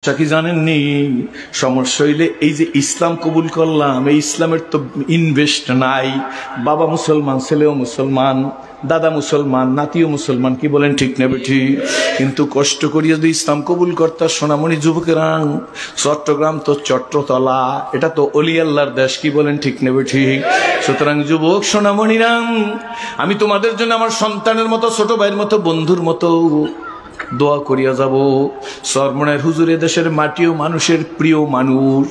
সমস্যা কি জানেননি? সমস্যা হইলে এই যে ইসলাম কবুল করলাম, এই ইসলামের তো ইনভেস্ট নাই। বাবা মুসলমান, ছেলেও মুসলমান, দাদা মুসলমান, নাতিও মুসলমান, কি বলেন ঠিক না বেঠি? কিন্তু কষ্ট করিয়া যদি ইসলাম কবুল করতা সোনামণি যুবকেরা, চট্টগ্রাম তো চট্টতলা, এটা তো অলি আল্লাহর দেশ, কি বলেন ঠিক না বেঠি? সুতরাং যুবক সোনামণিরা, আমি তোমাদের জন্য আমার সন্তানের মতো, ছোট ভাইয়ের মতো, বন্ধুর মতো দোয়া করিয়া যাব। সরমনের হুজুর দেশের মাটি ও মানুষের প্রিয় মানুষ,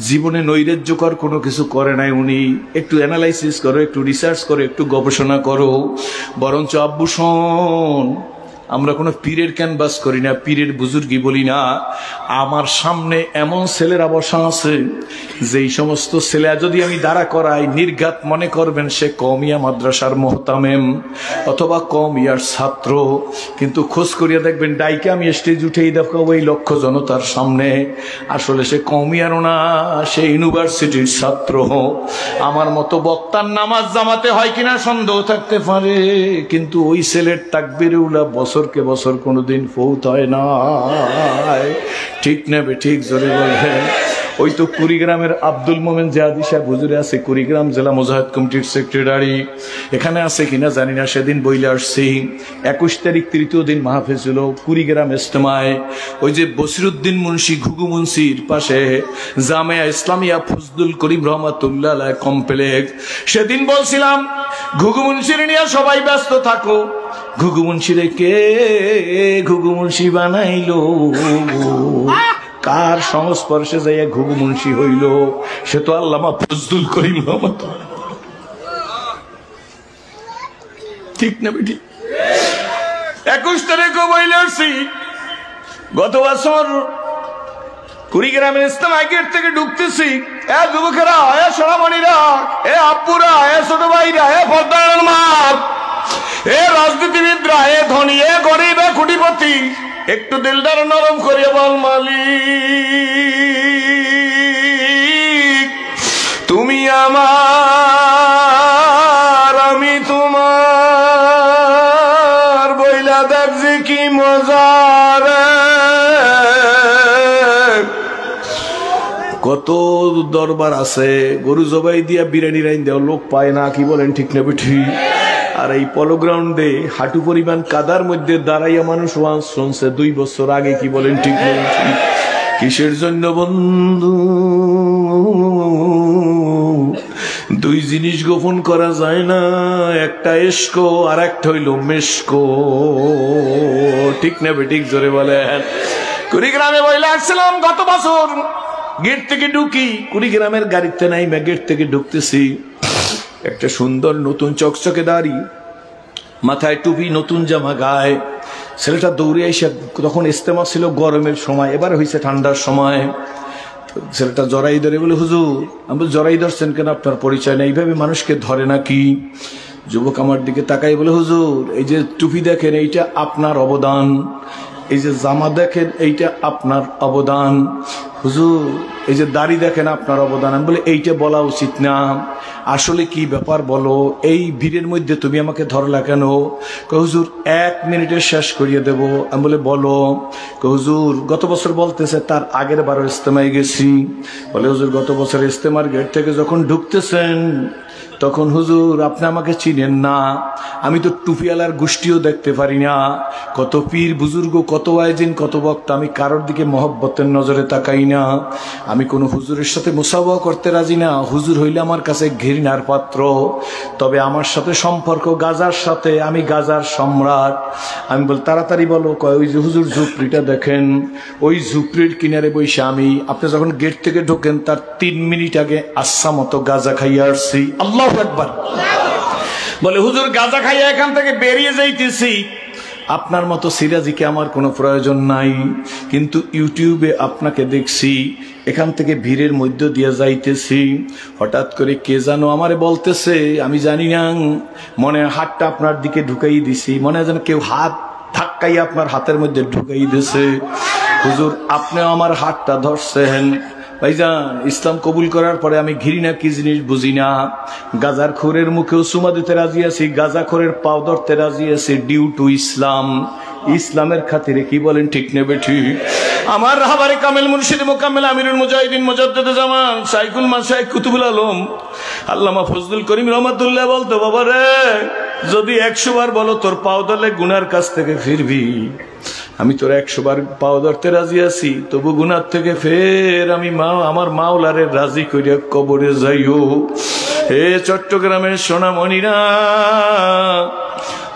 জীবনে নৈরাজ্যকর কোনো কিছু করে নাই উনি। একটু অ্যানালাইসিস করো, একটু রিসার্চ করো, একটু গবেষণা করো। বরঞ্চ আব্বু শোন, আমরা কোনো পীরের ক্যানভাস করি না, পীরের বুজুর্গি বলি না। আমার সামনে এমন ছেলেরা বসা আছে, যেই সমস্ত ছেলে যদি আমি দাঁড়া করাই, নির্ঘাত মনে করবেন সে কওমিয়া মাদ্রাসার মোহতামেম অথবা কওমিয়ার ছাত্র। কিন্তু খোঁজ করিয়া দেখবেন ডাইকে আমি স্টেজ উঠেই দেখো ওই লক্ষ জনতার সামনে, আসলে সে কওমিয়ারও না, সে ইউনিভার্সিটির ছাত্র। আমার মতো বক্তার নামাজ জামাতে হয় কিনা সন্দেহ থাকতে পারে, কিন্তু ওই ছেলের তাকবীরে উলা বছরকে বছর কোনোদিন ফৌত হয় না। ঠিক নেবে ঠিক জোরে বলবেন। ওই তো কুড়িগ্রামের আব্দুল মোমেন জিয়াদি সাহেব হুজুরে আছে, কুড়িগ্রাম জেলা মুজাহিদ কমিটির সেক্রেটারি, এখানে আছে কিনা জানি না, সেদিন বইলে আসছি। 21 তারিখ তৃতীয় দিন মাহফিল ছিল কুড়িগ্রাম ইজতেমায়। ওই যে বসিরউদ্দিন মুন্সি, ঘুঘু মুন্সির পাশে জামিয়া ইসলামিয়া ফজলুল করিম রহমাতুল্লাহ আলাইহি কমপ্লেক্স। সেদিন বলছিলাম ঘুঘু মুন্সির নিয়ে সবাই ব্যস্ত থাকো। ঘুঘু মুন্সিরে কে ঘুঘু মুন্সি বানাইলো? কার সংস্পর্শে যাইয়া ঘুঘু মুন্সি হইল? সে তো আল্লামা ফজলুল করিম রহমাতুল্লাহ। ঠিক না বেটি? 21 তারিখও বইলে আসছি। গত বছর কুড়িগ্রামের ইসলামাই গেট থেকে ঢুকতেছি, এ যুবকেরা, এ সোনামণিরা, এ আব্বুরা, এ ছোট ভাইরা, এ পর্দার মা, এ রাজনীতিবিদরা, এ ধনী, এ গরিব, এ কোটিপতি, একটু দিলদার নরম করিয়া বল, মালিক তুমি আমার, আমি তোমার, বইলা দেখছি কি মজার। কত দরবার আছে, গরু জবাই দিয়া বিরিয়ানি রাইন দেওয়া লোক পায় না, কি বলেন ঠিক না বেঠি? আর এই পলো গ্রাউন্ডে হাঁটু পরিমাণ কাদার মধ্যে দাঁড়াইয়া মানুষ ওয়াজ শুনছে 2 বছর আগে, কি বলেন ঠিক বলেন ঠিক? কিসের জন্য বন্ধু? 2 জিনিস গোপন করা যায় না, একটা এসকো আর একটা হইল মেসকো। ঠিক না বেঠিক জোরে বলেন। কুড়িগ্রামে বইলে আসছিলাম গত বছর, গেট থেকে ঢুকি, কুড়িগ্রামের গাড়িতে নাই, গেট থেকে ঢুকতেছি, একটা সুন্দর নতুন চকচকে দাড়ি, মাথায় টুপি, নতুন জামা গায়ে, ছেলেটা দৌড়ে এসে, তখন ইস্তেমা ছিল গরমের সময়, এবার হয়েছে ঠান্ডার সময়। ছেলেটা জড়াই ধরে বলে, হুজুর। আমি জড়াই ধরছেন কেন? আপনার পরিচয় নেই, এইভাবে মানুষকে ধরে নাকি? যুবক আমার দিকে তাকাই বলে, হুজুর এই যে টুপি দেখেন, এইটা আপনার অবদান, এই যে জামা দেখেন, এইটা আপনার অবদান, হুজুর এই যে দাড়ি দেখেন, আপনার অবদান। আমি বলে, এইটা বলা উচিত না, আসলে কি ব্যাপার বলো, এই ভিড়ের মধ্যে তুমি আমাকে ধরলা কেন? হুজুর 1 মিনিটে শেষ করিয়ে দেব। আমি বলে, বলো। হুজুর গত বছর বলতেছে তার আগের বারও ইজতেমায় গেছি। বলে, হুজুর গত বছর ইজতেমার গেট থেকে যখন ঢুকতেছেন, তখন হুজুর আপনি আমাকে চিনেন না, আমি তো টুপিওয়ালার গোষ্ঠীও দেখতে পারি না, কত পীর বুজুর্গ, কত ওয়াইজিন, কত বক্তা, আমি কারোর দিকে মহব্বতের নজরে তাকাই না, আমি কোনো হুজুরের সাথে মুসাফা করতে রাজি না, হুজুর হইলে আমার কাছে ঘৃণার পাত্র। তবে আমার সাথে সম্পর্ক গাজার সাথে, আমি গাজার সম্রাট। আমি বল, তাড়াতাড়ি বলো। কয়, ওই যে হুজুর ঝুপড়িটা দেখেন, ওই ঝুপড়ির কিনারে বসে আমি, আপনি যখন গেট থেকে ঢোকেন তার 3 মিনিট আগে আচ্ছা মতো গাজা খাইয়া আসছি। আল্লাহু আকবার। বলে, হুজুর গাজা খাইয়া এখান থেকে বেরিয়ে যাইতেছি, আপনার মতো সিরাজিকে আমার কোনো প্রয়োজন নাই, কিন্তু ইউটিউবে আপনাকে দেখছি, এখান থেকে ভিড়ের মধ্য দিয়ে যাইতেছি, হঠাৎ করে কে জানো আমারে বলতেছে, আমি জানি না, মনে হাতটা আপনার দিকে ঢুকাই দিছি, মনে যেন কেউ হাত ধাক্কাই আপনার হাতের মধ্যে ঢুকাই দিছে। হুজুর আপনিও আমার হাতটা ধরছেন। ভাইজান, ইসলাম কবুল করার পরে আমি ঘৃণা কি জিনিস বুঝি না। গাজার খোরের মুখেও সুমা দিতে রাজি আছি, গাজা খোরের পাও ধরতে রাজি আছি, ডিউ টু ইসলাম। ইসলামের খাতিরে, কি বলেন ঠিক নেবে ঠিক? আমার রাহবারে কামেল মুর্শিদ মোকাম্মেল আমিরুল মুজাহিদিন মুজাদ্দিদে জামান শাইখুল মাশায়েখ কুতুবুল আলম আল্লামা ফজলুল করিম রহমাতুল্লাহ বলতো, বাবা রে যদি 100 বার বলো তোর পাও ধরলে গুনার কাছ থেকে ফিরবি, আমি তোর 100 বার পাও ধরতে রাজি আছি, তবু গুনার থেকে ফের আমি আমার মাওলারে রাজি করিয়া কবরে যাইও। হে চট্টগ্রামের সোনামণিরা,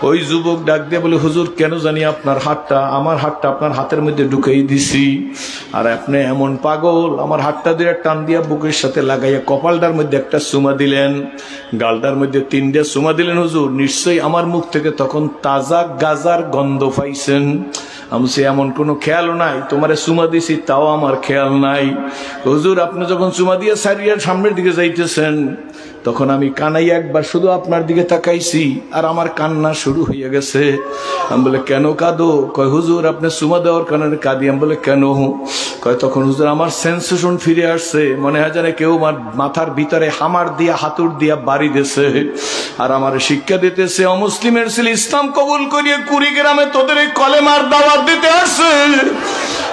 ওই যুবক ডাক দিয়ে বলে, হুজুর কেন জানি আপনার হাতটা, আমার হাতটা আপনার হাতের মধ্যে ঢুকাই দিছি, আর আপনি এমন পাগল, আমার হাতটা দিয়ে টান দিয়া বুকের সাথে লাগাইয়া কপালটার মধ্যে একটা চুমা দিলেন, গালটার মধ্যে 3টে চুমা দিলেন। হুজুর নিশ্চয়ই আমার মুখ থেকে তখন তাজা গাজার গন্ধ পাইছেন। আমি এমন কোনো খেয়াল নাই, তোমারে চুমা দিছি তাও আমার খেয়াল নাই। হুজুর আপনি যখন চুমা দিয়ে সারিয়ার সামনের দিকে যাইতেছেন, তখন আমি কানাই একবার শুধু আপনার দিকে তাকাইছি, আর আমার কান্না শুরু হয়ে গেছে। আমি বলে, কেন কাঁদো? কয় হুজুর আপনি চুমা দেওয়ার কারণে কাঁদি। আমি বলে, কেন? কয় তখন হুজুর আমার সেন্সেশন ফিরে আসছে, মনে হয় যেন কেউ আমার মাথার ভিতরে হামার দিয়া হাতুর দিয়া বাড়ি দিয়েছে, আর আমার শিক্ষা দিতেছে, অমুসলিমের ছেলে ইসলাম কবুল করিয়ে কুড়িগ্রামে তোদের এই কলেমার দাওয়াত দিতে আসছে,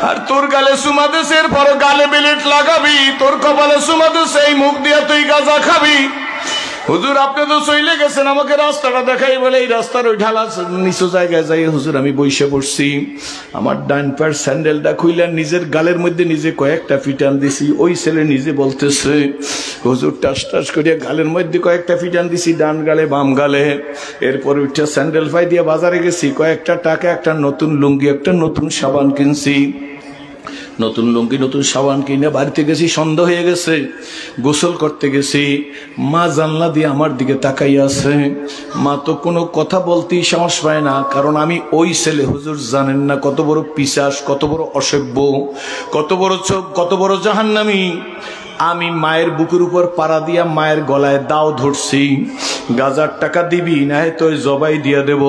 আর তোর গালে চুমা দিছে, এরপর গালে বেলেট লাগাবি, তোর কপালে চুমা দিছে, এই মুখ দিয়া তুই গাঁজা খাবি। হুজুর আপনি তো চলে গেছেন, আমাকে রাস্তাটা দেখাই বলে এই রাস্তার ওই ঢালা নিচু জায়গায় যাই হুজুর আমি বসে পড়ছি, আমার ডান পায়ের স্যান্ডেলটা খুইলেন নিজের গালের মধ্যে নিজে কয়েকটা ফিটান দিছি। ওই ছেলে নিজে বলতেছে, হুজুর টাস টাস করিয়া গালের মধ্যে কয়েকটা ফিটান দিছি, ডান গালে বাম গালে। এরপর উঠে স্যান্ডেল পাই দিয়ে বাজারে গেছি, কয়েকটা টাকা, একটা নতুন লুঙ্গি, একটা নতুন সাবান কিনছি, নতুন লুঙ্গি নতুন সাবান কিনে বাড়িতে গেছি। সন্ধ্যা হয়ে গেছে, গোসল করতে গেছি, মা জানলা দিয়ে আমার দিকে তাকাইয়া আছে। মা তো কোনো কথা বলতেই সাহস পায় না, কারণ আমি ওই ছেলে। হুজুর জানেন না কত বড় পিশাচ, কত বড় অসভ্য, কত বড় চোখ, কত বড় জাহান্নামী। আমি মায়ের বুকের উপর পাড়া দিয়া মায়ের গলায় দাও ধরছি, গাজার টাকা দিবি না তো জবাই দিয়া দেব।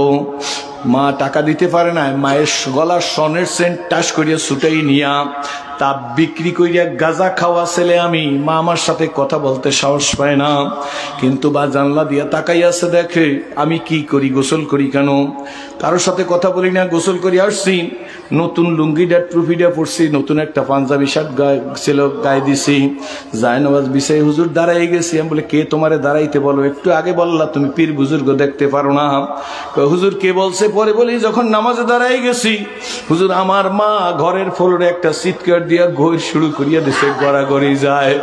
মা টাকা দিতে পারে না, মায়ের গলার সনের সেন্ট টাস করিয়া ছুটাই নিয়া তা বিক্রি করিয়া গাঁজা খাওয়া ছেলে আমি। মা আমার সাথে কথা বলতে সাহস পায় না, কিন্তু বা জানলা দিয়া তাকাই আছে, দেখে আমি কি করি, গোসল করি কেন, কারোর সাথে কথা বলি না, গোসল করি আসছি। নতুন লুঙ্গিটা ট্রুফিটা পড়ছি, নতুন একটা পাঞ্জাবি শার্ট ছিল গায়ে দিছি, জায়নামাজ বিছাই হুজুর দাঁড়াই গেছি। আমি বলে, কে তোমারে দাঁড়াইতে বলো? একটু আগে বললা তুমি পীর বুজুর্গ দেখতে পারো না। হুজুর কে বলছে? পরে বলি যখন নামাজে দাঁড়াই গেছি, হুজুর আমার মা ঘরের ফ্লোরে একটা চিৎকার দিয়া ঘর শুরু করিয়া দিছে, গড়াগড়ি যায়।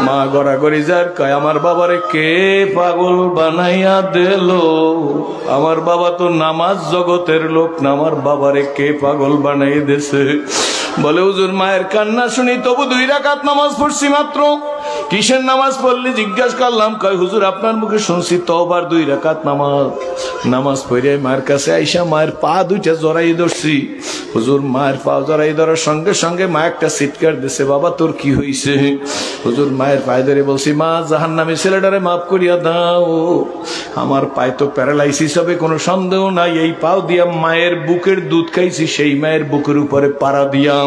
মা গড়াগড়ি যায়, কয় আমার বাবারে কে পাগল বানাইয়া দিল? আমার বাবা তো নামাজ জগতের লোক না, আমার বাবারে কে পাগল বানাই দিছে? বলে হুজুর মায়ের কান্না শুনি, তবু 2 রাকাত নামাজ পড়ছি মাত্র। কিসের নামাজ পড়লি জিজ্ঞাসা করলাম। কয় হুজুর আপনার মুখে শুনছি তওবার 2 রাকাত নামাজ পড়ে মায়ের কাছে আইসা মায়ের পা 2টা জড়াই ধরছি। হুজুর মায়ের পা জড়াই ধরার সঙ্গে সঙ্গে মা একটা চিৎকার দিছে, বাবা তোর কি হইছে? হুজুর মায়ের পায়ে ধরে বলছি, মা জাহান্নামী ছেলেটারে মাফ করিয়া দাও, আমার পায়ে তো প্যারালাইসিস হবে কোনো সন্দেহ নাই, এই পাও দিয়া মায়ের বুকের দুধ খাইছি, সেই মায়ের বুকের উপরে পাড়া দিয়া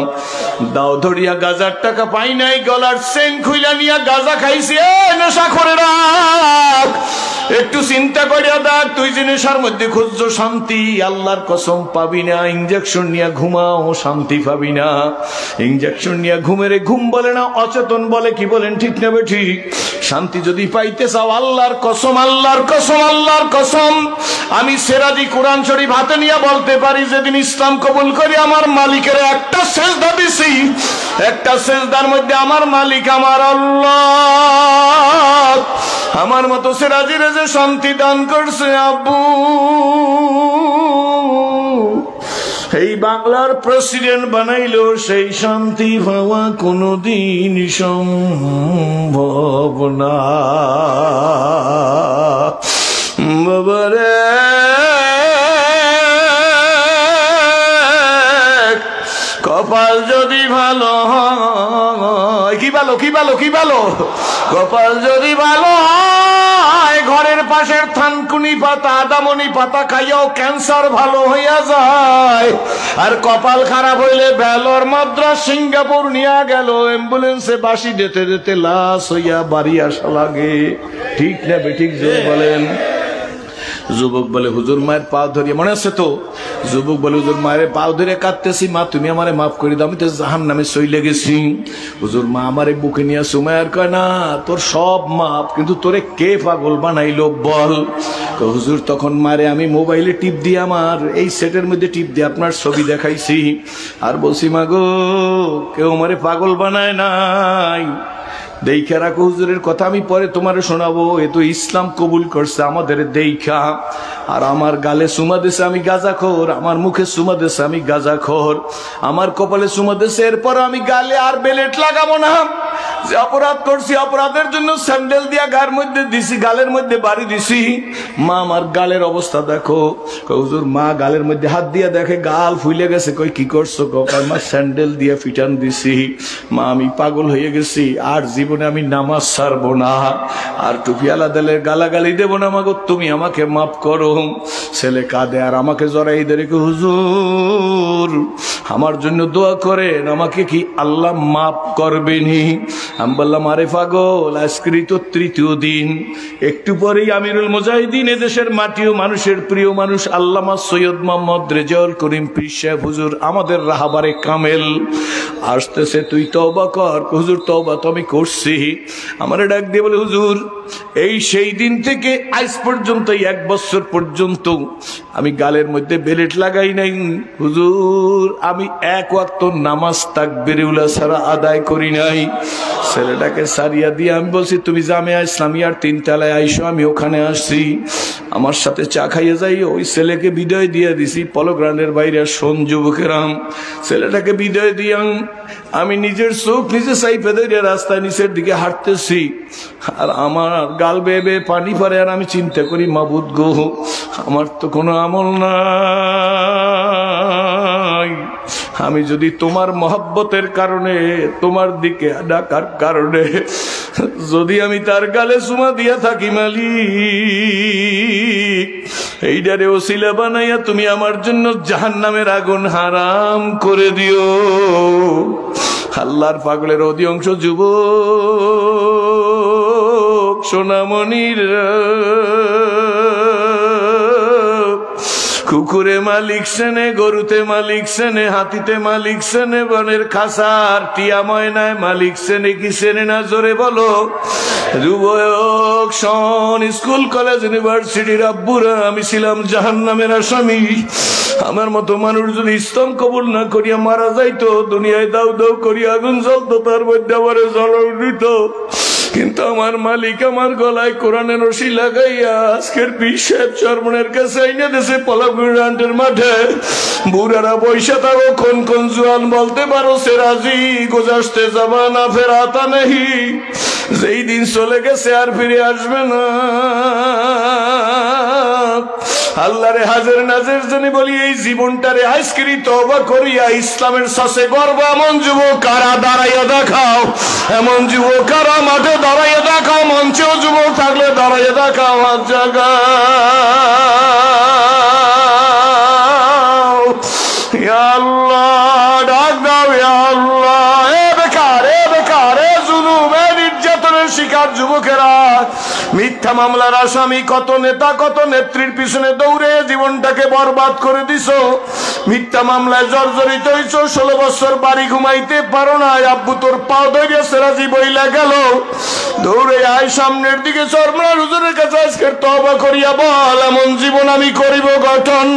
দাও ধরিয়া গাজার টাকা পাই নাই, গলার চেন খুইলা নিয়া গাজা খাইছি। নেশা করে রাখ, একটু চিন্তা করিয়া দেখ, তুই জিনিসের মধ্যে খুঁজছ শান্তি, আল্লাহর কসম পাবি না। ইঞ্জেকশন নিয়ে ঘুমাও, শান্তি পাবি না। ইঞ্জেকশন নিয়ে ঘুমেরে ঘুম বলে না, অচেতন বলে, কি বলেন ঠিক নেবে ঠিক? শান্তি যদি পাইতে চাও, আল্লাহর কসম, আল্লাহর কসম, আল্লাহর কসম, আমি সেরাজি কোরআন শরীফ হাতে নিয়ে বলতে পারি, যেদিন ইসলাম কবুল করি আমার মালিকের একটা সেজদা দিছি, একটা সেজদার মধ্যে আমার মালিক আমার আল্লাহ আমার মতো সেরাজিরে যে শান্তি দান করছে। আব্বু এই বাংলার প্রেসিডেন্ট বানাইলো, সেই শান্তি পাওয়া কোনদিন সম্ভব না বাবারে। কপাল যদি ভালো হয়, কি ভালো, কি ভালো, কি ভালো, কপাল যদি ভালো হয়, ঘরের পাশের থানকুনি পাতা, আদামনি পাতা খাইয়াও ক্যান্সার ভালো হইয়া যায়। আর কপাল খারাপ হইলে ভেলোর, মাদ্রাজ, সিঙ্গাপুর নিয়ে গেল, অ্যাম্বুলেন্সে বাসি দিতে দিতে লাশ হইয়া বাড়ি আসা লাগে। ঠিক না বেঠিক যে বলেন? যুবক বলে হুজুর মায়ের পা ধরিয়ে, মনে আছে তো? যুবক বলে হুজুর মায়ের পা ধরে কাঁদতেছি, মা তুমি আমারে মাফ করে দাও, আমি তো জাহান্নামে চইলে গেছি। হুজুর মা আমারে বুকে নিয়ে সুমায়ার কয় না তোর সব মাপ, কিন্তু তোরে কে পাগল বানাইলো বল? হুজুর তখন মারে আমি মোবাইলে টিপ দিয়ে আমার এই সেটের মধ্যে টিপ দিয়ে আপনার ছবি দেখাইছি, আর বলছি মা গো কেউ আমারে পাগল বানায় নাই, দেখা রাখো হুজুরের কথা আমি পরে তোমারে শোনাবো, এ তো ইসলাম কবুল করছে আমাদের দেখা। আর আমার গালে চুমা দিছে আমি গাঁজাখোর, আমার মুখে চুমা দিছে আমি গাঁজাখোর, আমার কপালে চুমা দিছে, এরপর আমি গালে আর বেলেট লাগাবো না। যে অপরাধ করছি অপরাধের জন্য স্যান্ডেল দিয়া গার মধ্যে দিছি, গালের মধ্যে বাড়ি দিছি। মা আমার গালের অবস্থা দেখো। হুজুর মা গালের মধ্যে হাত দিয়ে দেখে গাল ফুলে গেছে। কই কি করছো? মা স্যান্ডেল দিয়ে ফিটান দিছি। মা আমি পাগল হয়ে গেছি, আর জীবনে আমি নামাজ ছাড়বো না, আর টুপিয়ালা দেলের গালাগালি দেবো না, মাগো তুমি আমাকে মাফ করো। ছেলে কাঁদে আর আমাকে জড়াই ধরে, হুজুর আমার জন্য দোয়া করেন, আমাকে কি আল্লাহ মাফ করবেনি? আমি বললাম আরে পাগল, আজকেরই তো তৃতীয় দিন, একটু পরেই আমিরুল মুজাহিদিন এদেশের মাটি ও মানুষের প্রিয় মানুষ আল্লামা সৈয়দ মোহাম্মদ রেজাউল করিম পীর সাহেব হুজুর আমাদের রাহাবারে কামেল আসতেছে, তুই তওবা কর। হুজুর তওবা তো আমি করছি। আমারে ডাক দিয়ে বলে হুজুর এই সেই দিন থেকে আজ পর্যন্ত 1 বছর পর্যন্ত আমি গালের মধ্যে বেলেট লাগাই নাই হুজুর, আমি 1 ওয়াক্ত নামাজ তাকবীরুল ছাড়া আদায় করি নাই। ছেলেটাকে সারিয়া দিয়ে আমি বলছি তুমি জামিয়া ইসলামিয়ার 3 তলায় আইসো, আমি ওখানে আসছি, আমার সাথে চা খাইয়ে যাই। ওই ছেলেকে বিদায় দিয়ে দিছি। পলগ্রাউন্ডের বাইরে শোন যুবকেরাম, ছেলেটাকে বিদায় দিয়ে আমি নিজের চোখ নিজে সাইফে ধরে রাস্তায় নিচের দিকে হাঁটতেছি, আর আমার গাল বেয়ে বেয়ে পানি পড়ে, আর আমি চিন্তা করি মাবুদ গো আমার তো কোনো আমল নাই, আমি যদি তোমার মহব্বতের কারণে তোমার দিকে ডাকার কারণে যদি আমি তার গালে চুমা দিয়া থাকি মালিক, এইটারে ওসিলা বানাইয়া তুমি আমার জন্য জাহান্নামের আগুন হারাম করে দিও। আল্লাহর পাগলের অধিকাংশ যুবক সোনামণির কুকুরে মালিক সেনে, গরুতে মালিক সেনে, হাতিতে মালিক সেনে, বনের খাসার টিয়া ময়নায় মালিক সেনে কি সেনে না? জোরে বলো। যুবক শোন, স্কুল কলেজ ইউনিভার্সিটির আব্বুরা, আমি ছিলাম জাহান্নামের আসামি। আমার মতো মানুষ যদি ইসলাম কবুল না করিয়া মারা যাইতো, দুনিয়ায় দাউ দাউ করিয়া আগুন জ্বলতো, তার মধ্যে আবার জ্বলাই দিত, কিন্তু আমার মালিক আমার গলায় কোরআনের রশি লাগাইয়া আজকের পীর সাহেব চরমনের কাছে আইনা দেশে পলাগুড়ান্টের মাঠে বুড়ারা বৈশা থাকো, কোন কোন জোয়ান বলতে পারো সে রাজি, গুজারতে জামানা ফের আতা নেই, যেই দিন চলে গেছে আর ফিরে আসবে না। আল্লাহরে হাজার নাজের জন্য বলি এই জীবনটারে আজকেরই তওবা করিয়া ইসলামের সাথে গর্ব এমন যুবক কারা দাঁড়াইয়া দেখাও, এমন যুবক কারা মাঠে দাঁড়াইয়া দেখাও, মঞ্চেও যুবক থাকলে দাঁড়াইয়া দেখাও, হাত জাগাও। ইয়া আল্লাহ ডাক দাও, ইয়া আল্লাহ। এ বেকার, এ বেকার, এ জুলুম, এ নির্যাতনের শিকার যুবকেরা, মিথ্যা মামলার আসামি, কত নেতা কত নেত্রীর পিছনে দৌড়ে জীবনটাকে বরবাদ করে দিছো, মিথ্যা মামলায় জর্জরিত হইছো, 16 বছর বাড়ি ঘুমাইতে পারো না, আব্বু তোর পাও ধরিয়া সেরাজি বইলা গেল, দৌড়ে আয় সামনের দিকে, চরমনার হুজুরের কাছে আজকের তওবা করিয়া বল এমন জীবন আমি করিব গঠন,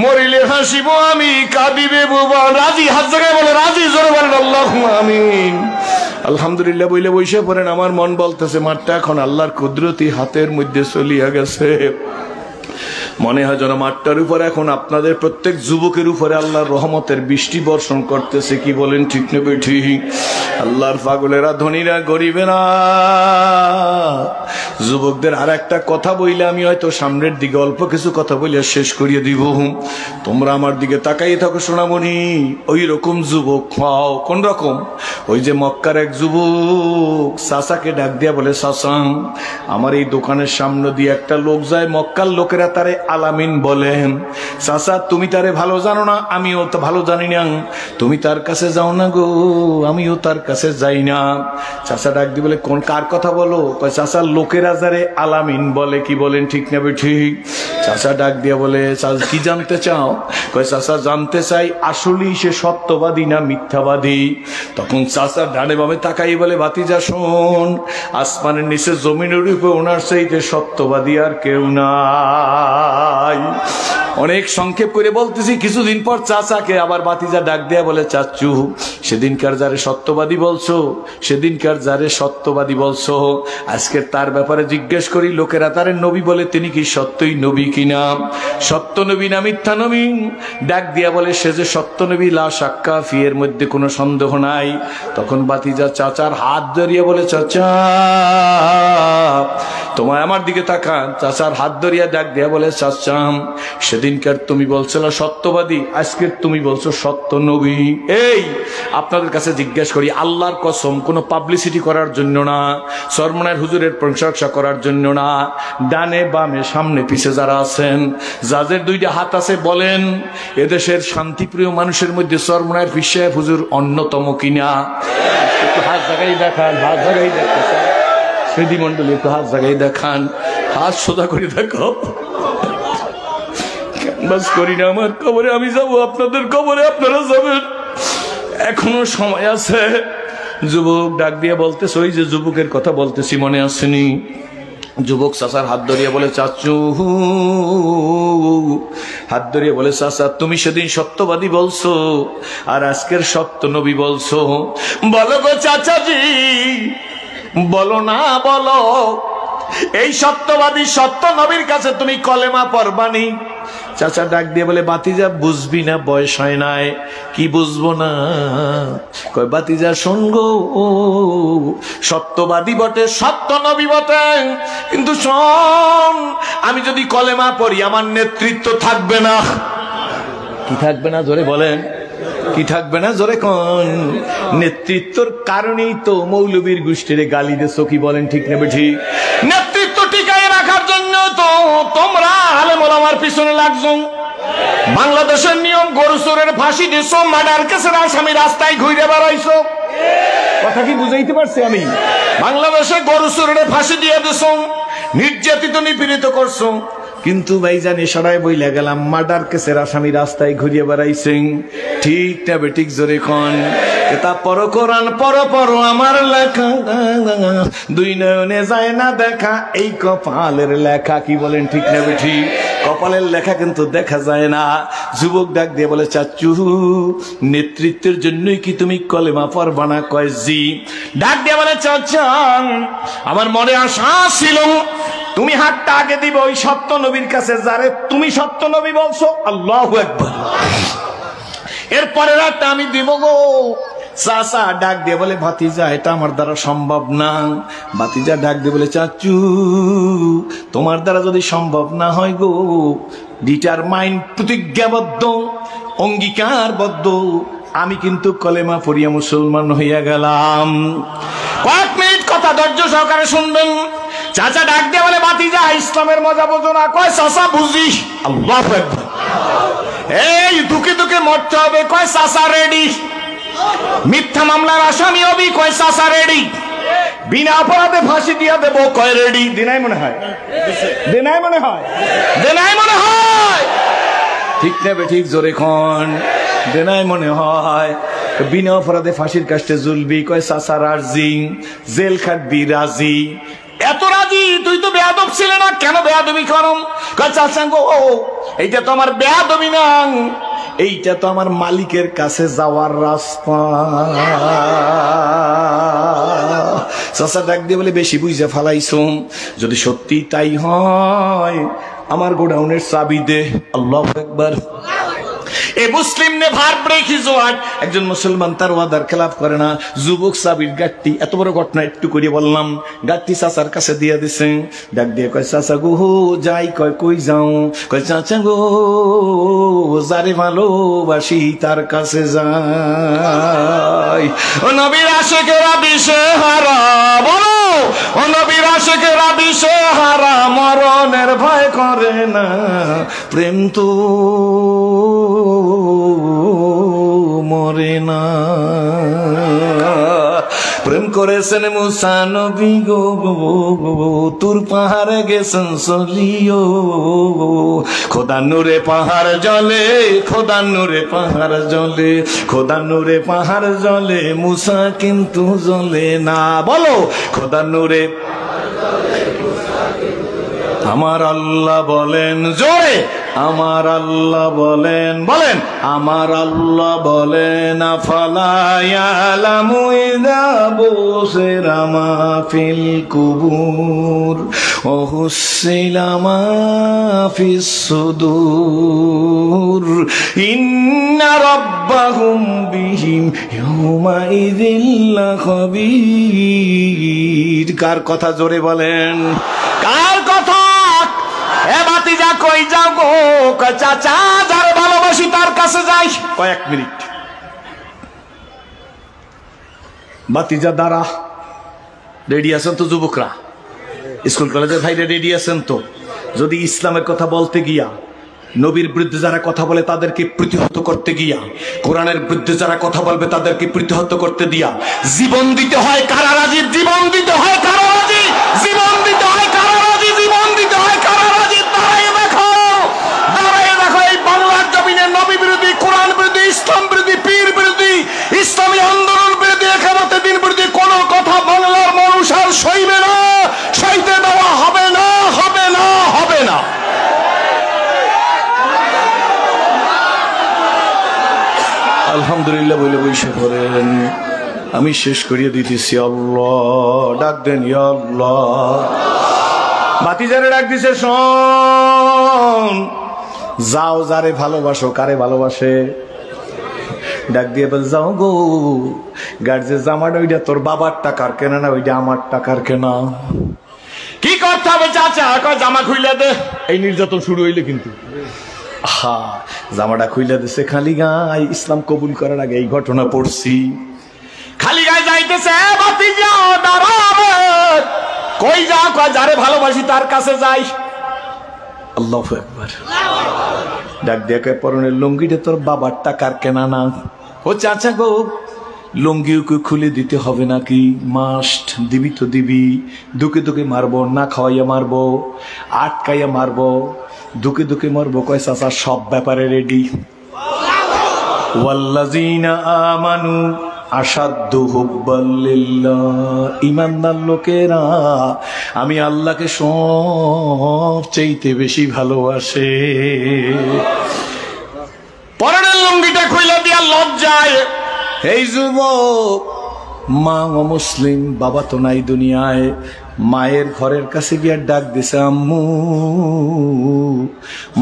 মরিলে হাসিব আমি, কাঁদিবে ভুবন। রাজি? হাত জায়গায় বলে রাজি, জোরে বলেন আল্লাহুম্মা আমিন। আলহামদুলিল্লাহ বইলে বসে পড়েন। আমার মন বলতেছে মাঠটা এখন আল্লাহর কুদরতি হাতের মধ্যে চলিয়া গেছে। মনে হয় যেন মাঠটার উপরে এখন আপনাদের প্রত্যেক যুবকের উপরে আল্লাহর রহমতের বৃষ্টি বর্ষণ করতেছে। কি বলেন, ঠিক না ঠিক? আল্লাহর পাগলেরা, ধনীরা, গরিবেরা, যুবকদের আর একটা কথা বইলে আমি হয়তো সামনের দিকে অল্প কিছু কথা বলে শেষ করিয়ে দিব। তোমরা আমার দিকে তাকাই থাকো সোনামণি, ওই রকম যুবক হও। কোন রকম? ওই যে মক্কার এক যুবক চাচাকে ডাক দিয়া বলে, চাচা আমার এই দোকানের সামনে দিয়ে একটা লোক যায়, মক্কার লোকেরা তারে আলামিন বলেন, চাচা তুমি তারে ভালো জানো না, আমিও তো ভালো জানি না, তুমি তার কাছে যাও না গো, আমিও তার কাছে যাই না। চাচা ডাক দিয়ে বলে, কোন কার কথা বলো? কয় চাচা লোকেরা যারে আলামিন বলে। কি বলেন ঠিক না ঠিক? চাচা ডাক দিয়ে বলে, চাচা কি জানতে চাও? কয় চাচা জানতে চাই আসলেই সে সত্যবাদী না মিথ্যাবাদী। তখন চাচা ডানে বামে তাকাই বলে, ভাতিজা শোন, আসমানের নিচে জমিনের উপরে ওনার চাইতে সত্যবাদী আর কেউ নাই। অনেক সংক্ষেপ করে বলতেছি। কিছুদিন পর চাচাকে আবার ভাতিজা ডাক দেয়া বলে, চাচু সেদিনকার যারে সত্যবাদী বলছো, সেদিনকার যারে সত্যবাদী বলছো, আজকে তার ব্যাপারে জিজ্ঞেস করি, লোকেরা তারে নবী বলে, তিনি কি সত্যই নবী কিনা? সত্য নবী না মিথ্যা নবী? ডাক দিয়া বলে, সে যে সত্য নবী লা শাক্কা ফি, এর মধ্যে কোনো সন্দেহ নাই। তখন ভাতিজা চাচার হাত ধরিয়া বলে, চাচা তোমায় আমার দিকে তাকান। চাচার হাত ধরিয়া ডাক দিয়া বলে, চাচা সেদিনকার তুমি বলছিল সত্যবাদী, আজকের তুমি বলছো সত্য নবী। এই আপনাদের কাছে জিজ্ঞেস করি, আল্লাহর কসম, কোনো পাবলিসিটি করার জন্য না, সরমনায়ের হুজুরের প্রশংসা করার জন্য না, ডানে বামে সামনে পিছে যারা আছেন, যাদের দুইটা হাত আছে, বলেন এদেশের শান্তিপ্রিয় মানুষের মধ্যে সরমনায়ের পীর সাহেব হুজুর অন্যতম কিনা? একটু হাত জায়গায় দেখান, হাত জায়গায় দেখতেছেন সেদি মন্ডলী, একটু হাত জায়গায় দেখান, হাত সোজা করে দেখো। বাস করি না, আমার কবরে আমি যাব, আপনাদের কবরে আপনারা যাবেন, এখনো সময় আছে। যুবক ডাক দিয়ে বলতেছে, ওই যে যুবকের কথা বলতেছি মনে আসেনি? যুবক চাচার হাত ধরিয়ে বলে, চাচু হাত ধরিয়ে বলে, চাচা তুমি সেদিন সত্যবাদী বলছো আর আজকের সত্য নবী বলছো, বলো গো চাচাজি, বলো না বলো, এই সত্যবাদী সত্য নবীর কাছে তুমি কলেমা পড়বানি? চাচা ডাক দিয়ে বলে, বাতিজা বুঝবি না, বয়স হয় নাই। কি বুঝবো না? কয় বাতিজা শোন গো, সত্যবাদী বটে, সত্য নবী বটে, কিন্তু শোন, আমি যদি কলেমা পড়ি আমার নেতৃত্ব থাকবে না। কি থাকবে না জোরে বলেন? কি থাকবে না জোরে কোন? নেতৃত্বর কারণেই তো মৌলবীর গোষ্ঠীরে গালি দিছো। কি বলেন ঠিক না ঠিক? নেতৃত্ব টিকায় রাখার জন্য তো তোমরা আলেম ওলামার পিছনে লাগছো। বাংলাদেশের নিয়ম, গরু চোরের ফাঁসি দিছো, মার্ডার কেসের আসামি রাস্তায় ঘুরে বেড়াইছো। কথা কি বুঝাইতে পারছি আমি? বাংলাদেশে গরু চোরের ফাঁসি দিয়ে দিছো, নির্যাতিত নিপীড়িত করছো, কিন্তু ভাইজান ইশারায় বইলা গেলাম মার্ডার কেসের আসামি রাস্তায় ঘুরিয়ে বেড়াইছেন। ঠিক না বেঠিক জোরে কোন? তা পর কোরআন পর পর আমার লেখা, দুই নয়নে যায় না দেখা, এই কপালের লেখা। কি বলেন ঠিক না বেঠিক? কপালের লেখা কিন্তু দেখা যায় না। যুবক ডাক দিয়ে বলে, চাচু নেতৃত্বের জন্যই কি তুমি কলেমা পড়বা না? কয় জি। ডাক দিয়ে বলে, চাচা আমার মনে আশা ছিল তুমি হাতটা আগে দিবে ওই সত্য নবীর কাছে যারে তুমি সত্য নবী বলছো। আল্লাহু আকবার। এরপরে রাতটা আমি দিব গো। চাচা ডাক দিয়ে বলে, ভাতিজা এটা আমার দ্বারা সম্ভব না। ভাতিজা ডাক দিয়ে বলে, চাচু তোমার দ্বারা যদি সম্ভব না হয় গো, ডিটারমাইন, প্রতিজ্ঞাবদ্ধ, অঙ্গীকারবদ্ধ, আমি কিন্তু কলেমা পড়িয়া মুসলমান হইয়া গেলাম। কয়েক মিনিট কথা ধৈর্য সহকারে শুনবেন। চাচা ডাক দিয়ে বলে, ভাতিজা ইসলামের মজা বোঝো না? কয় চাচা বুঝি। আল্লাহু আকবার। এই দুকে দুকে মরতে হবে। কয় চাচা রেডি। মিথ্যা মামলার আসামি হবি। কয় চাচা রেডি। বিনা অপরাধে ফাঁসি দিয়া দেবো। কয় রেডি। দিনাই মনে হয়, দিনাই মনে হয়, দিনাই মনে হয়। ঠিক না বেঠিক জোরে খন? দেনাই মনে হয়। বিনা অপরাধে ফাঁসির কাষ্টে ঝুলবি। কয় চাচা রাজি। জেল খাটবি রাজি। এত রাজি? তুই তো বেয়াদব ছিলে না, কেন বেয়াদবি করম? কয় চাচা গো, এইটা তো আমার বেয়াদবি না, এইটা তো আমার মালিকের কাছে যাওয়ার রাস্তা। চাচা ডাক দিয়ে বলে, বেশি বুঝে ফালাইছো, যদি সত্যি তাই হয় আমার গোডাউনের চাবি দে। আল্লাহু আকবার। এ মুসলিম নে ভার ব্রেক ইজ ওয়ার্ড। একজন মুসলমান তার ওয়াদার খেলাফ করে না। যুবক সাবির গাঠটি, এত বড় ঘটনা একটু করে বললাম, গাঠটি চাচার কাছে দিয়ে দিছে। ডাক দিয়ে কয়, চাচা গো যাই। কয় কই যাও? কয় চাচা গো যারে ভালোবাসি তার কাছে যাই। ও নবীর আশিকেরা দিশে হারা বলো। ও নবীর আশিকেরা দিশেহারা মরণের ভয় করে না, প্রেম তো মরে না। প্রেম করেছেন মুসা নবী গো, তুর পাহাড়ে গেছেন চলিও, খোদা নূরে পাহাড় জ্বলে, খোদা নূরে পাহাড় জ্বলে, খোদা নূরে পাহাড় জ্বলে, মুসা কিন্তু জ্বলে না। বলো খোদা নূরে। আমার আল্লাহ বলেন জোরে, আমার আল্লাহ বলেন, বলেন আমার আল্লাহ বলেন, আফালা ইয়ালামু ইযা বুশিরা মা ফিল কুবুর ওয়া হুসিলা মা ফিস সুদুর ইন্না রাব্বাহুম বিহিম ইয়াওমা ইযিল লাখাবীর। কার কথা জোরে বলেন, কার কথা? এ ভাতিজা কই যাও গো? চাচা যার ভালোবাসি তার কাছে যাই। কয়েক মিনিট ভাতিজা দাঁড়া। রেডি আছেন তো যুবকরা? স্কুল কলেজের ভাইরা রেডি আছেন তো? যদি ইসলামের কথা বলতে গিয়া, নবীর বিরুদ্ধে যারা কথা বলে তাদেরকে প্রতিহত করতে গিয়া, কোরআনের বিরুদ্ধে যারা কথা বলবে তাদেরকে প্রতিহত করতে দিয়া জীবন দিতে হয় কারা রাজি? জীবন দিতে হয় কারা রাজি? জীবন দিতে হয় কারা রাজি? জীবন দিতে হয় কারা রাজি? দাঁড়াইয়ে দেখো, দাঁড়াইয়ে দেখো এই বাংলার জমিনে নবী বিরোধী, কোরআন বিরোধী, ইসলাম বিরোধী, পীর বিরোধী, ইসলামী আন্দোলন বিরোধী, একামতের দিন বিরোধী কোন কথা বাংলার মানুষ আর সইবে না, সইতে দেওয়া হবে না, হবে না, হবে না। আলহামদুলিল্লাহ বলে বৈশে করেন। আমি শেষ করিয়ে দিতেছি। আল্লাহ ডাক দেন, ইয়া আল্লাহ। ভাতিজারে ডাক দিছে, শোন, যাও যারে ভালোবাসো। কারে ভালোবাসে? ডাক দিয়ে বল, যাও গো, গাড়ি যে জামাটা ওইটা তোর বাবার টাকার কেনা না, ওইটা আমার টাকার কেনা। কি করতে হবে চাচা? জামা খুইলে দে। এই নির্যাতন শুরু হইলে কিন্তু জামাটা খুইলে দিছে খালি গায়ে। ইসলাম কবুল করার আগে এই ঘটনা পড়ছি। খালি গায়ে যাইতেছে, ভাতিজা দাঁড়াবে। কই যাও? যারে ভালোবাসি তার কাছে যাই। আল্লাহু আকবার। ডাক দিয়ে কয়, পরনের লুঙ্গিটা তোর বাবার টাকার কেনা না। ও চাচা গো, লুঙ্গিও খুলে দিতে হবে নাকি? মাস্ট দিবি তো দিবি। দুকে দুকে মারবো না, খাওয়াইয়া মারবো, আটকাইয়া মারবো, দুকে দুকে মারবো। কয় চাচা সব ব্যাপারে রেডি। ওয়াল্লাযীনা আমানু আশাদ্দু হুব্বাল লিল্লাহ। ঈমানদার লোকেরা আমি আল্লাহকে সবচেয়ে বেশি ভালোবাসে। পরনের লুঙ্গিটা খুইলা দিয়া লজ্জায় এই যুবক, মা মুসলিম, বাবা তো নাই দুনিয়ায়, মায়ের ঘরের কাছে গিয়ে ডাক দিছে, আম্মু।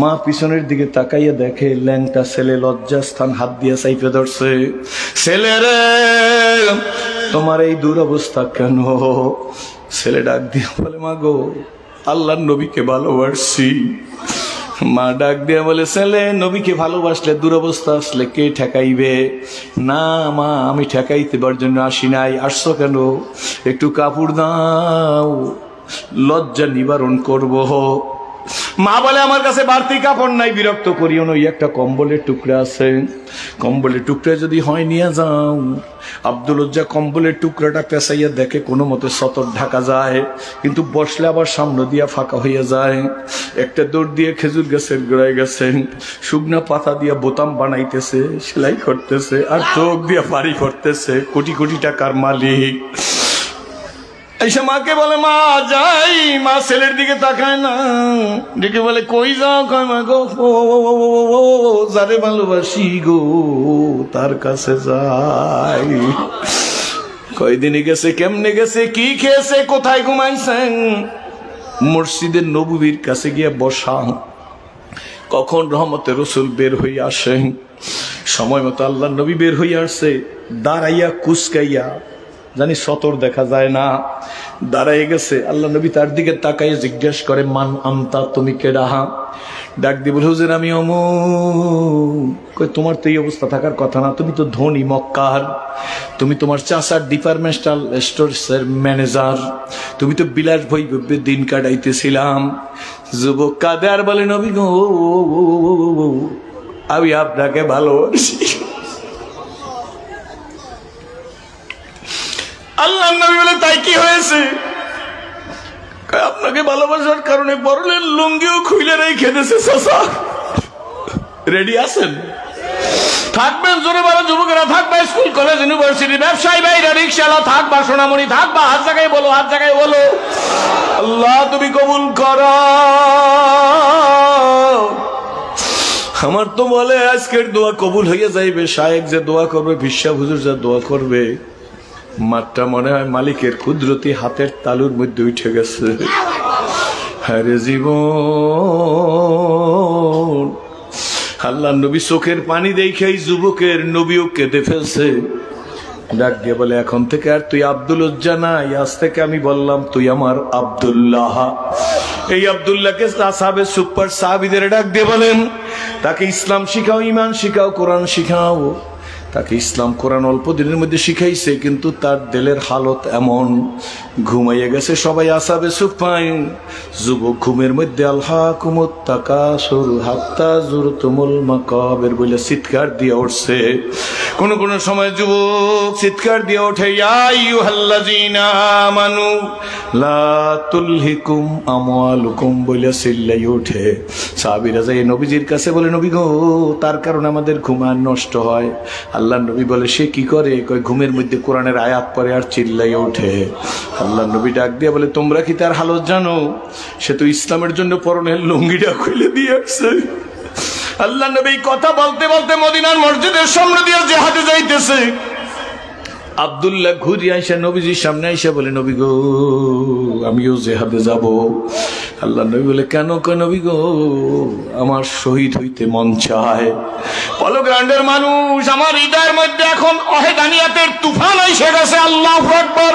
মা পিছনের দিকে তাকাইয়া দেখে ল্যাংটা ছেলে লজ্জাস্থান হাত দিয়া চাইপে ধরছে। ছেলে রে, তোমার এই দুরবস্থা কেন? ছেলে ডাক দিয়া বলে, মা গো, আল্লাহর নবীকে ভালোবাসি। মা ডাক দিয়া বলে, ছেলে, নবীকে ভালোবাসলে দুরবস্থা আসলে কে ঠেকাইবে? না মা, আমি ঠেকাইতে বার জন্য আসি নাই। আসছো কেন? একটু কাপড় দাও, লজ্জা নিবারণ করব। মা বলে, আমার কাছে বাড়তি কাপড় নাই, বিরক্ত করিও না, একটা কম্বলের টুকরা আছে, কম্বলের টুকরা যদি হয় নিয়ে যাও। আব্দুল উজ্জা কম্বলের টুকরাটা পেঁচাইয়া দেখে কোনো মতে সতর ঢাকা যায়, কিন্তু বসলে আবার সামনে দিয়া ফাঁকা হইয়া যায়। একটা দৌড় দিয়ে খেজুর গাছের গোড়ায় গেছেন, শুকনা পাতা দিয়া বোতাম বানাইতেছে, সেলাই করতেছে, আর চোখ দিয়া পারি করতেছে। কোটি কোটি টাকার মালিক। এসে মাকে বলে, মা যাই। মা ছেলের দিকে তাকায় না, ডেকে বলে, কই যাও? কয়, মা গো, যারে ভালোবাসি গো তার কাছে যাই। কয়দিনে গেছে, কেমনে গেছে, কি খেয়েছে, কোথায় ঘুমাইছেন? মসজিদের নববীর কাছে গিয়ে বসা। কখন রহমতের রসুল বের হইয়া আসেন, সময় মতো আল্লাহ নবী বের হইয়া আসছে। দাঁড়াইয়া কুচকাইয়া, জানি সতর দেখা যায় না, দাঁড়াই গেছে। আল্লাহ নবী তার দিকে তাকাইয়া জিজ্ঞেস করে, মান আনতা, তুমি কেডা? ডাক দিয়ে বলে হুজুর আমি অমুক। তোমার তো এই অবস্থা থাকার কথা না, তুমি তো ধনী মক্কার, তুমি তোমার চাচার ডিপার্টমেন্টাল স্টোরসের ম্যানেজার, তুমি তো বিলাস বৈভবে দিন কাটাইতেছিলাম। যুবক কাঁদে আর বলে নবী গো আমি আপনাকে ভালোবাসি। আল্লাহ নবী বলে তাই কি হয়েছে? আপনাকে ভালোবাসার কারণে বরলের লুঙ্গিও খুলে রেখে দিয়েছে চাচা। রেডি আছেন? থাকবেন জোরে বলো যুবকেরা, থাকবা স্কুল কলেজ ইউনিভার্সিটি, ব্যবসায়ী ভাইরা, রিক্সাওয়ালা থাকবা, সোনামণি থাকবা, হাত জায়গায় বলো, হাত জায়গায় বলো আল্লাহ তুমি কবুল করো। আমার তো বলে আজকের দোয়া কবুল হয়ে যাইবে, শায়েক যে দোয়া করবে, বিশ্বাস হুজুর যা দোয়া করবে, মাঠটা মনে হয় মালিকের কুদরতি হাতের তালুর মধ্যে উঠে গেছে। হারে জীবন, আল্লাহ নবী চোখের পানি দেখে যুবকের নবীও কেঁদে ফেলছে। ডাক দিয়ে বলে এখন থেকে আর তুই আব্দুল উজ্জা নাই, আজ থেকে আমি বললাম তুই আমার আব্দুল্লাহ। এই আব্দুল্লাহকে সাহাবে সুপার সাহাবীদের ডাক দিয়ে বলেন তাকে ইসলাম শিখাও, ইমান শিখাও, কোরআন শিখাও। তাকে ইসলাম কোরআন অল্প দিনের মধ্যে শিখাইছে, কিন্তু তার দিলের হালত এমন, ঘুমাইয়ে গেছে সবাই আসাবে সুফাই। যুবক ঘুমের মধ্যে আলহাকুমুত তাকাসুর হাত্তা যুরতুমুল মাকাবির বলে চিৎকার দিয়ে উঠছে। কোন কোন সময় যুবক চিৎকার দিয়ে ওঠে ইয়া আইয়ুহাল্লাযীনা আমানু লা তুলহিকুম আমওয়ালুকুম বলে চিল্লাই ওঠে। সাহাবীরা যায় নবীজির কাছে বলে নবী গো তার কারণে আমাদের ঘুম আর নষ্ট হয়। আল্লাহ নবী বলে সে কি করে? কয় ঘুমের মধ্যে কোরআনের আয়াত পড়ে আর চিল্লাই ওঠে। আল্লাহ নবী ডাক দিয়ে বলে তোমরা কি তার হালত জানো? সে তো ইসলামের জন্য পরনের লুঙ্গিটা খুলে দিয়ে আসছে। আল্লাহ নবী কথা বলতে বলতে মদিনার মসজিদের সামনে দিয়ে জিহাদে যাইতেছে। আব্দুল্লাহ ঘুরে আইসা নবীজির সামনে আইসা বলে নবী গো আমিও জিহাদে যাব। আল্লাহ নবী বলে কেন? কয় নবী গো আমার শহীদ হইতে মন চায়। বলো গ্রান্ডের মানুষ, আমার হৃদয়ের মধ্যে এখন অহেদানিয়াতের তুফান এসে গেছে। আল্লাহু আকবার।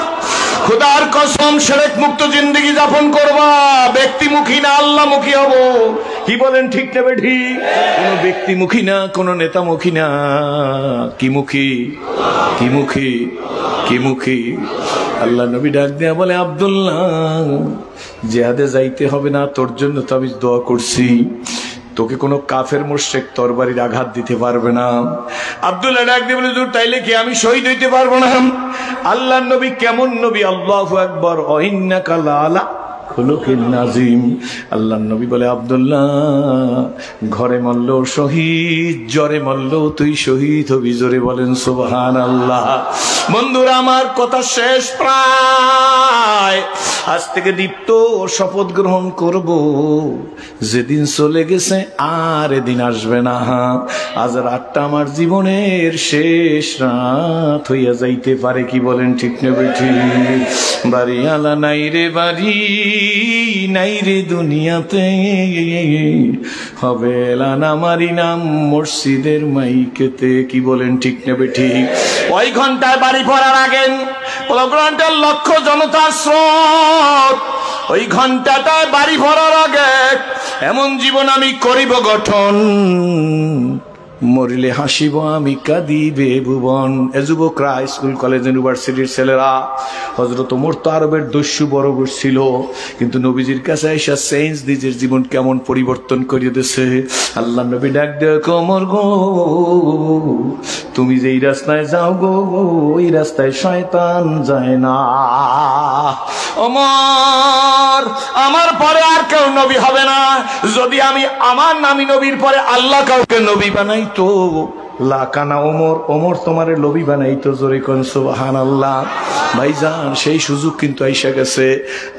খোদার কসম শিরক মুক্ত জিন্দেগি যাপন করবা, ব্যক্তিমুখী না আল্লাহমুখী হব। কি বলেন ঠিক না বেঠি? কোন ব্যক্তিমুখী না, কোন নেতামুখী না, কি মুখী? কি মুখী? কি মুখী? আল্লাহ নবী ডাক দেয়া বলে আব্দুল্লাহ জিহাদে যাইতে হবে না, তোর জন্য তো আমি দোয়া করছি। তোকে কোনো কাফের মুশরিক তরবারির আঘাত দিতে পারবে না। আব্দুল্লাহ ডাক দিয়ে বলে তাইলে কি আমি শহীদ হইতে পারবো না? আল্লাহ নবী কেমন নবী? আল্লাহু আকবার। ইন্নাকা লাআলা খুলুকিন নাযিম। আল্লাহ নবী বলে আব্দুল্লাহ ঘরে মরলেও শহীদ, জ্বরে মরলেও তুই শহীদ হবি। জোরে বলেন সুবহানাল্লাহ। বন্ধুরা আমার কথা শেষ প্রায়। আজ থেকে দীপ্ত শপথ গ্রহণ করব, যেদিন চলে গেছে আর এদিন আসবে না। আজ রাতটা আমার জীবনের শেষ রাত হইয়া যাইতে পারে। কি বলেন ঠিক না বেঠি? বাড়ি আলা নাই রে বাড়ি নাই রে দুনিয়াতে, হবে এলান আমারই নাম মসজিদের মাইকেতে। কি বলেন ঠিক না বেঠি? ওই ঘন্টায় বাড়ি পড়ার আগে ঘন্টার লক্ষ জনতার স্রোত, ওই ঘন্টাটায় বাড়ি ভরার আগে এমন জীবন আমি করিব গঠন, মরিলে হাসিব আমি কাঁদিবে ভুবন। এ যুবকরা, স্কুল কলেজ ইউনিভার্সিটির ছেলেরা, হযরত ওমর তো আরবের দস্যু বরাবর ছিল, কিন্তু নবীজির কাছে এসে চেঞ্জ নিজের জীবন কেমন পরিবর্তন করিয়ে দিয়েছে। আল্লাহ নবী ডাক দেয় ওমর গো তুমি যেই রাস্তায় যাও গো ওই রাস্তায় শয়তান যায় না। ওমর আমার পরে আর কেউ নবী হবে না। যদি আমি আমার নামী নবীর পরে আল্লাহ কাউকে নবী বানাই তো লাকানা ওমর, ওমর তোমারে নবী বানাইতো। জোরে কোন সুবহানাল্লাহ। ভাইজান সেই সুযোগ কিন্তু আইসা গেছে।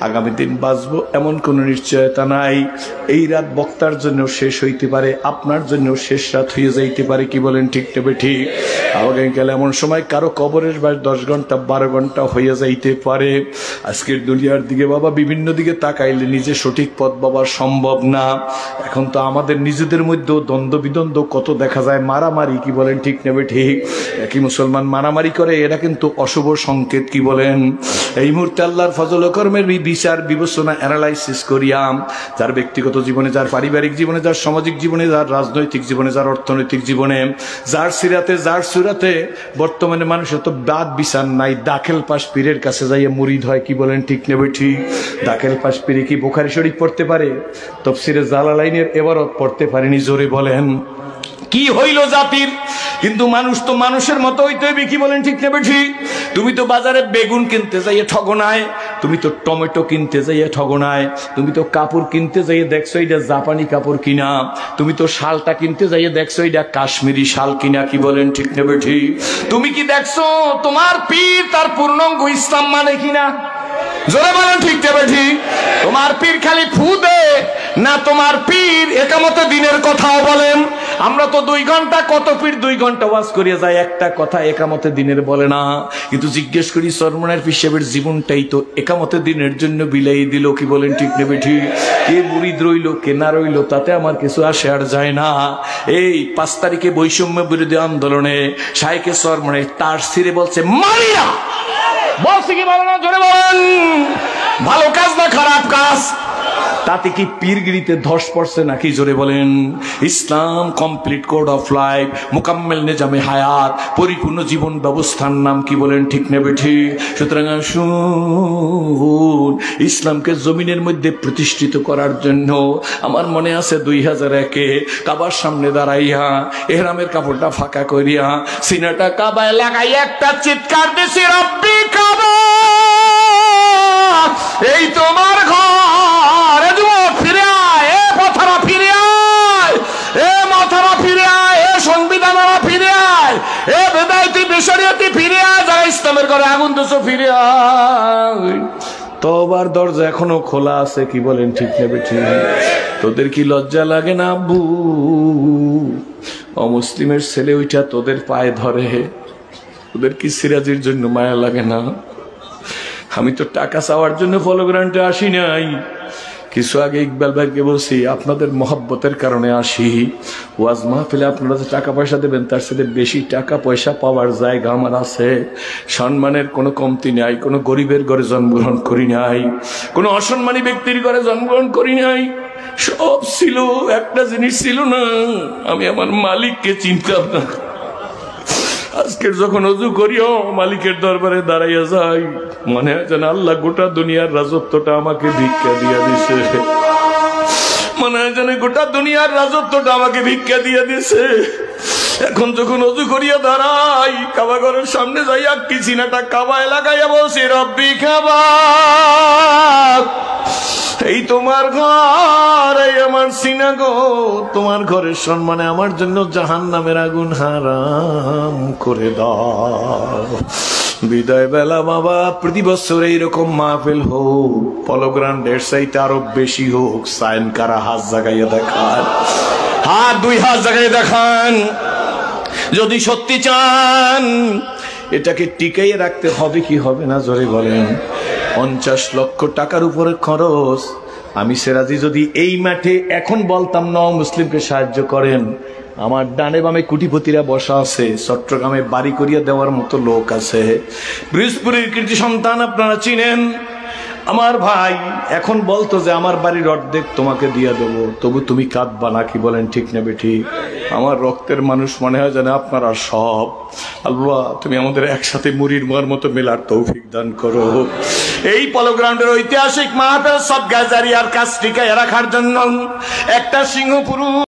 আগামী দিন বাঁচবো এমন কোন নিশ্চয়তা নাই। এই রাত বক্তার জন্য শেষ হইতে পারে, আপনার জন্য শেষ রাত হয়ে যাইতে পারে। কি বলেন ঠিক না বেঠিক? আগামীকাল এমন সময় কারো কবরের বয়স 10 ঘন্টা 12 ঘন্টা হয়ে যাইতে পারে। আজকের দুনিয়ার দিকে বাবা বিভিন্ন দিকে তাকাইলে নিজে সঠিক পথ বাবা সম্ভব না। এখন তো আমাদের নিজেদের মধ্যেও দ্বন্দ্ব বিদ্বন্দ্ব কত দেখা যায়, মারামারি, কি বলেন ঠিক নেবে ঠিক? একই মুসলমান মারামারি করে, এটা কিন্তু অশুভ সংকেত, কি বলেন? এই মুহূর্তে আল্লাহর ফজল কর্মের বিচার বিবেচনা অ্যানালাইসিস করিয়াম যার ব্যক্তিগত জীবনে, যার পারিবারিক জীবনে, যার সামাজিক জীবনে, যার রাজনৈতিক জীবনে, যার অর্থনৈতিক জীবনে, যার সিরাতে, যার সুরাতে বর্তমানে মানুষের তো বাদ বিচার নাই। দাখিল পাশ পীরের কাছে যাইয়া মুরিদ হয়, কি বলেন ঠিক নেবে ঠিক? দাখিল পাশ পীরে কি বুখারী শরীফ পড়তে পারে? তাফসীরে জালালাইনের ইবারত পড়তে পারেনি? জোরে বলেন। কি হইল জাতির? কিন্তু মানুষ তো মানুষের মতো হইতে হইবে, কি বলেন ঠিক নেবে ঠিক? তুমি তো বাজারে বেগুন কিনতে যাইয়ে ঠগনায়, তুমি তো টমেটো কিনতে যাইয়ে ঠগনায়, তুমি তো কাপড় কিনতে যাইয়ে দেখছো এটা জাপানি কাপড় কিনা, তুমি তো শালটা কিনতে যাইয়ে দেখছো এটা কাশ্মীরি শাল কিনা, কি বলেন ঠিক নেবে ঠিক? তুমি কি দেখছো তোমার পীর তার পূর্ণাঙ্গ ইসলাম মানে কিনা? জোরে বলেন ঠিক নেবে ঠিক? তোমার পীর খালি ফু দে না, তোমার পীর একামতে দিনের কথাও বলেন? আমরা তো 2 ঘন্টা, কত পীর 2 ঘন্টা ওয়াজ করিয়া যায়, একটা কথা একামতে দিনের বলে না। কিন্তু জিজ্ঞেস করি চরমনার পীর সাহেবের জীবনটাই তো একামতে দিনের জন্য বিলাই দিল, কি বলেন ঠিক নেবে ঠিক? কে মুরিদ রইল কে না রইল তাতে আমার কিছু আসে আর যায় না। এই 5 তারিখে বৈষম্য বিরোধী আন্দোলনে শাইখে চরমনায় তার ছিঁড়ে বলছে মারিয়া, বলছে কি বলে না? জোরে বলেন। ভালো কাজ না খারাপ কাজ? তাতে কি পীরগিরিতে ধস পড়ছে নাকি? জোরে বলেন। ইসলাম complete code of life, Mukammel নিজামে হায়াত, পরিপূর্ণ জীবন ব্যবস্থার নাম, কি বলেন ঠিক নেবে ঠিক? সুতরাং আসুন ইসলামকে জমিনের মধ্যে প্রতিষ্ঠিত করার জন্য, আমার মনে আছে 2001-এ কাবার সামনে দাঁড়াইয়া এহরামের কাপড়টা ফাঁকা করিয়া সিনাটা কাবায় লাগাই একটা চিৎকার দিছি, রব্বি কাবা, এই তোমার ঘর, ফিরে আয়, এ পথারা ফিরে আয়, এ মাথারা ফিরে আয়, এ সংবিধানেরা ফিরে আয়, এ বেদায়তি বেশরিয়তি ফিরে আয়, যারা ইসলামের ঘরে আগুন দিছো ফিরে আয়। তওবার দরজা এখনো খোলা আছে, কি বলেন ঠিক নেবে ঠিক? তোদের কি লজ্জা লাগে না আব্বু? অমুসলিমের ছেলে ওইটা তোদের পায়ে ধরে, তোদের কি সিরাজির জন্য মায়া লাগে না? আমি তো টাকা চাওয়ার জন্য ফলোগ্রান্টে আসি নাই। কিছু আগে ইকবাল ভাইকে বলছি আপনাদের মহব্বতের কারণে আসি। ওয়াজ মাহফিলে আপনারা যে টাকা পয়সা দেবেন তার সাথে বেশি টাকা পয়সা পাওয়ার জায়গা আমার আছে। সম্মানের কোনো কমতি নাই, কোনো গরিবের ঘরে জন্মগ্রহণ করি নাই, কোনো অসম্মানী ব্যক্তির ঘরে জন্মগ্রহণ করি নাই। সব ছিল, একটা জিনিস ছিল না, আমি আমার মালিককে চিনতাম না। আজকের যখন অজু করিও মালিকের দরবারে দাঁড়াইয়া যাই, মনে হয় যেন আল্লাহ গোটা দুনিয়ার রাজত্বটা আমাকে ভিক্ষা দিয়া দিছে। মনে হয় যেন গোটা দুনিয়ার রাজত্বটা আমাকে ভিক্ষা দিয়া দিছে। এখন যখন অজু করিয়া দাঁড়াই, কাবা ঘরের সামনে যাইয়া কি সিনাটা কাবায় লাগাইয়া বলছি, রব্বি কাবা, এই তোমার ঘর, এই আমার সিনা গো, তোমার ঘরের সম্মানে আমার জন্য জাহান্নামের আগুন হারাম করে দাও। বিদায় বেলা বাবা, প্রতি বছর এইরকম মাহফিল হোক, পলগ্রান্ডের চাইতে আরো বেশি হোক। সাইন কারা হাত জাগাইয়া দেখান, হাত 2 হাত জাগাইয়া দেখান যদি সত্যি চান। এটাকে টিকাইয়ে রাখতে হবে কি হবে না? জোরে বলেন। 50 লক্ষ টাকার উপরে খরচ। আমি সেরাজি যদি এই মাঠে এখন বলতাম ন মুসলিমকে সাহায্য করেন, আমার ডানে বামে কোটিপতিরা বসা আছে, চট্টগ্রামে বাড়ি করিয়া দেওয়ার মতো লোক আছে। ব্রিজপুরের কৃতি সন্তান আপনারা চিনেন, আমার ভাই এখন বলতো যে আমার বাড়ির অর্ধেক তোমাকে দিয়ে দেবো, তবু তুমি কাঁদবা না, কি বলেন ঠিক নেবে ঠিক? আমার রক্তের মানুষ মনে হয় যেন আপনারা সব। আল্লাহ তুমি আমাদের একসাথে মুড়ির মার মতো মেলার তৌফিক দান করো। এই পলোগ্রাউন্ডের ঐতিহাসিক মাহফিল সব গাজারিয়ার কাজ টিকায় রাখার জন্য একটা সিংহপুরুষ